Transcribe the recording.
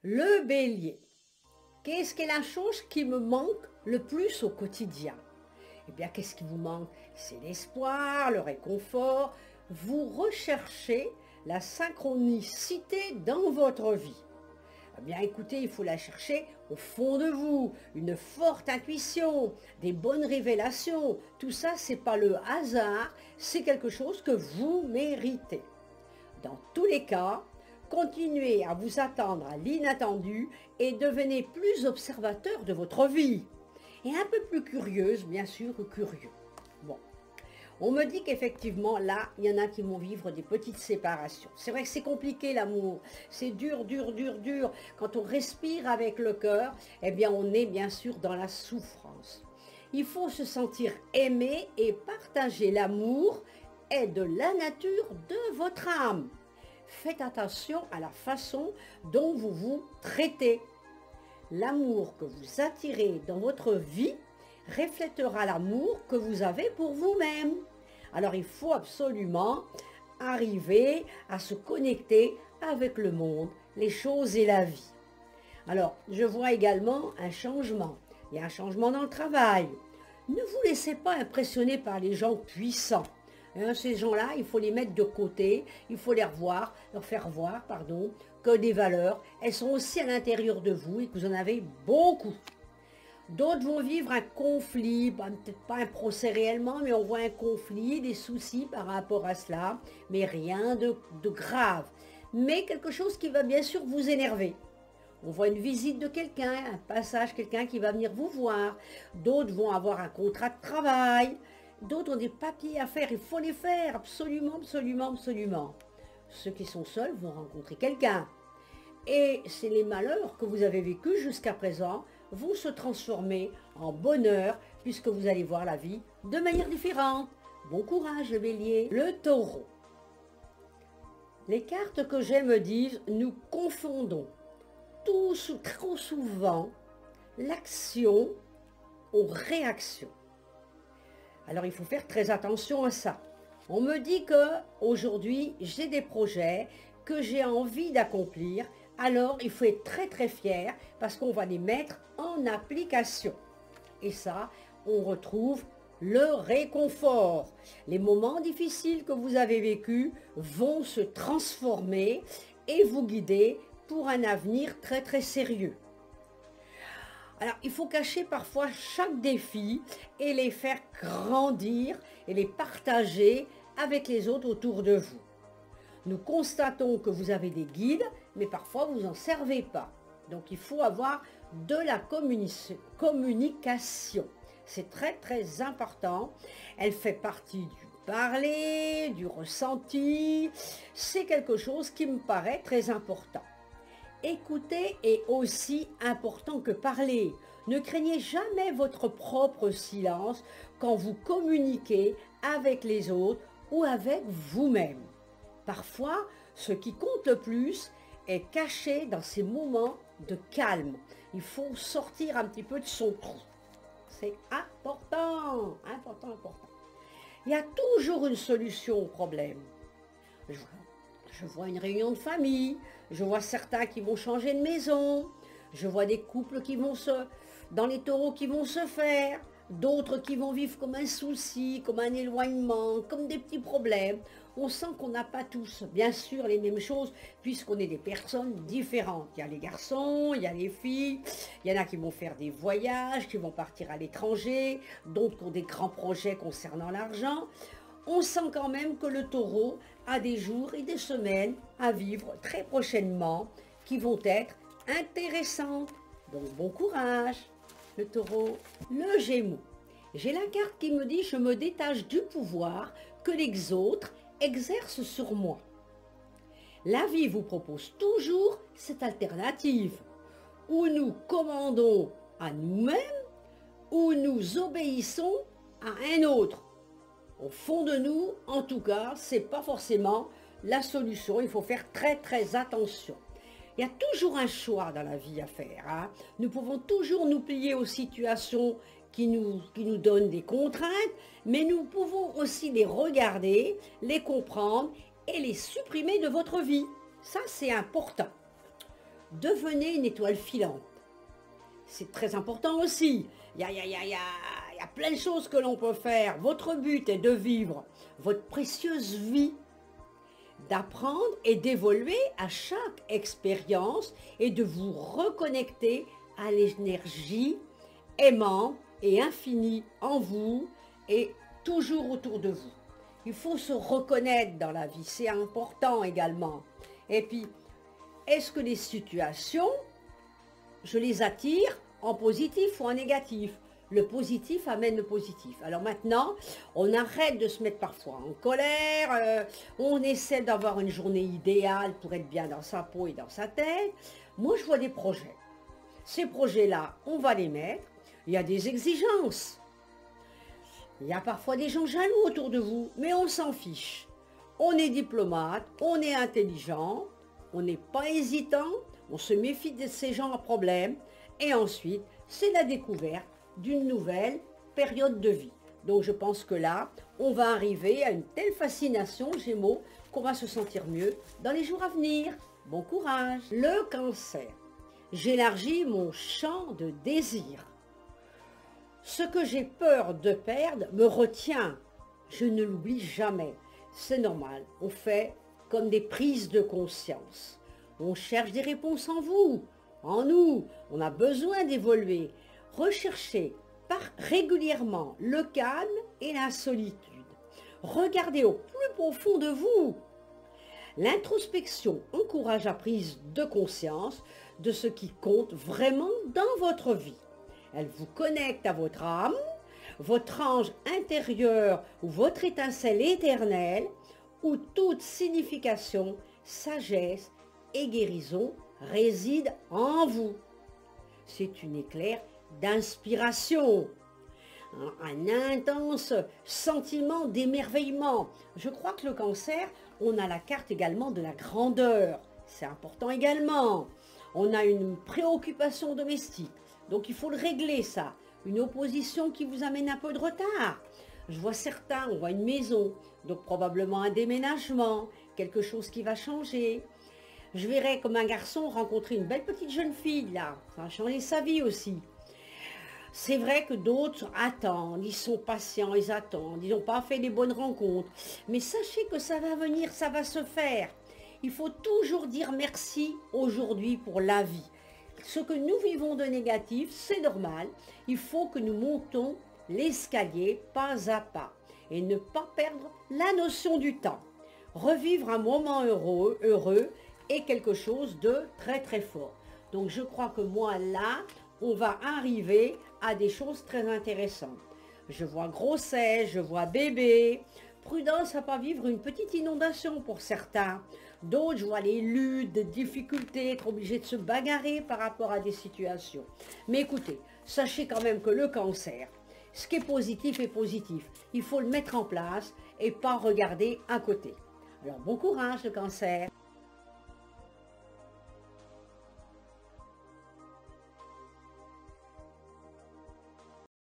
Le bélier. Qu'est-ce qui est la chose qui me manque le plus au quotidien? Eh bien, qu'est-ce qui vous manque? C'est l'espoir, le réconfort. Vous recherchez la synchronicité dans votre vie. Eh bien, écoutez, il faut la chercher au fond de vous, une forte intuition, des bonnes révélations. Tout ça, c'est pas le hasard, c'est quelque chose que vous méritez. Dans tous les cas, continuez à vous attendre à l'inattendu et devenez plus observateur de votre vie. Et un peu plus curieuse, bien sûr, que curieux. Bon, on me dit qu'effectivement, là, il y en a qui vont vivre des petites séparations. C'est vrai que c'est compliqué l'amour, c'est dur, dur, dur, dur. Quand on respire avec le cœur, eh bien, on est bien sûr dans la souffrance. Il faut se sentir aimé et partager l'amour est de la nature de votre âme. Faites attention à la façon dont vous vous traitez. L'amour que vous attirez dans votre vie reflètera l'amour que vous avez pour vous-même. Alors il faut absolument arriver à se connecter avec le monde, les choses et la vie. Alors, je vois également un changement. Il y a un changement dans le travail. Ne vous laissez pas impressionner par les gens puissants. Ces gens-là, il faut les mettre de côté, il faut leur faire voir, que des valeurs, elles sont aussi à l'intérieur de vous et que vous en avez beaucoup. D'autres vont vivre un conflit, peut-être pas un procès réellement, mais on voit un conflit, des soucis par rapport à cela, mais rien de grave. Mais quelque chose qui va bien sûr vous énerver. On voit une visite de quelqu'un, un passage, quelqu'un qui va venir vous voir. D'autres vont avoir un contrat de travail. D'autres ont des papiers à faire, il faut les faire, absolument, absolument, absolument. Ceux qui sont seuls vont rencontrer quelqu'un. Et c'est les malheurs que vous avez vécus jusqu'à présent vont se transformer en bonheur puisque vous allez voir la vie de manière différente. Bon courage le bélier. Le taureau. Les cartes que j'ai me disent, nous confondons trop souvent l'action aux réactions. Alors il faut faire très attention à ça. On me dit que aujourd'hui j'ai des projets que j'ai envie d'accomplir, alors il faut être très très fier parce qu'on va les mettre en application. Et ça, on retrouve le réconfort. Les moments difficiles que vous avez vécus vont se transformer et vous guider pour un avenir très très sérieux. Alors, il faut cacher parfois chaque défi et les faire grandir et les partager avec les autres autour de vous. Nous constatons que vous avez des guides, mais parfois vous n'en servez pas. Donc, il faut avoir de la communication. C'est très, très important. Elle fait partie du parler, du ressenti. C'est quelque chose qui me paraît très important. Écouter est aussi important que parler. Ne craignez jamais votre propre silence quand vous communiquez avec les autres ou avec vous-même. Parfois, ce qui compte le plus est caché dans ces moments de calme. Il faut sortir un petit peu de son trou. C'est important, important, important. Il y a toujours une solution au problème. Je vois une réunion de famille, je vois certains qui vont changer de maison, je vois des couples qui vont dans les taureaux qui vont se faire, d'autres qui vont vivre comme un souci, comme un éloignement, comme des petits problèmes. On sent qu'on n'a pas tous, bien sûr, les mêmes choses, puisqu'on est des personnes différentes. Il y a les garçons, il y a les filles, il y en a qui vont faire des voyages, qui vont partir à l'étranger, d'autres qui ont des grands projets concernant l'argent. On sent quand même que le taureau a des jours et des semaines à vivre très prochainement qui vont être intéressantes. Donc bon courage, le taureau. Le gémeau. J'ai la carte qui me dit « Je me détache du pouvoir que les autres exercent sur moi ». La vie vous propose toujours cette alternative où nous commandons à nous-mêmes ou nous obéissons à un autre. Au fond de nous, en tout cas, ce n'est pas forcément la solution. Il faut faire très très attention. Il y a toujours un choix dans la vie à faire. Nous pouvons toujours nous plier aux situations qui nous donnent des contraintes, mais nous pouvons aussi les regarder, les comprendre et les supprimer de votre vie. Ça, c'est important. devenez une étoile filante. C'est très important aussi. Il y a plein de choses que l'on peut faire. Votre but est de vivre votre précieuse vie, d'apprendre et d'évoluer à chaque expérience et de vous reconnecter à l'énergie aimante et infinie en vous et toujours autour de vous. Il faut se reconnaître dans la vie, c'est important également. Et puis, est-ce que les situations, je les attire en positif ou en négatif? Le positif amène le positif. Alors maintenant, on arrête de se mettre parfois en colère, on essaie d'avoir une journée idéale pour être bien dans sa peau et dans sa tête. Moi, je vois des projets. Ces projets-là, on va les mettre. Il y a des exigences. Il y a parfois des gens jaloux autour de vous, mais on s'en fiche. On est diplomate, on est intelligent, on n'est pas hésitant, on se méfie de ces gens à problème. Et ensuite, c'est la découverte d'une nouvelle période de vie. Donc je pense que là, on va arriver à une telle fascination, Gémeaux, qu'on va se sentir mieux dans les jours à venir. Bon courage. Le Cancer. J'élargis mon champ de désir. Ce que j'ai peur de perdre me retient. Je ne l'oublie jamais. C'est normal. On fait comme des prises de conscience. On cherche des réponses en vous, en nous. On a besoin d'évoluer. Recherchez régulièrement le calme et la solitude. Regardez au plus profond de vous. L'introspection encourage la prise de conscience de ce qui compte vraiment dans votre vie. Elle vous connecte à votre âme, votre ange intérieur ou votre étincelle éternelle, où toute signification, sagesse et guérison résident en vous. C'est une éclair d'inspiration, un intense sentiment d'émerveillement. Je crois que le Cancer, on a la carte également de la grandeur. C'est important également. On a une préoccupation domestique. Donc il faut le régler ça. Une opposition qui vous amène un peu de retard. Je vois certains, on voit une maison, donc probablement un déménagement, quelque chose qui va changer. Je verrais comme un garçon rencontrer une belle petite jeune fille là. Ça va changer sa vie aussi. C'est vrai que d'autres attendent, ils sont patients, ils attendent, ils n'ont pas fait les bonnes rencontres. Mais sachez que ça va venir, ça va se faire. Il faut toujours dire merci aujourd'hui pour la vie. Ce que nous vivons de négatif, c'est normal. Il faut que nous montons l'escalier pas à pas et ne pas perdre la notion du temps. Revivre un moment heureux est quelque chose de très très fort. Donc je crois que moi là, on va arriver à des choses très intéressantes. Je vois grossesse, je vois bébé. Prudence à ne pas vivre une petite inondation pour certains. D'autres, je vois les luttes, des difficultés, être obligé de se bagarrer par rapport à des situations. Mais écoutez, sachez quand même que le Cancer, ce qui est positif est positif. Il faut le mettre en place et pas regarder à côté. Alors bon courage le Cancer.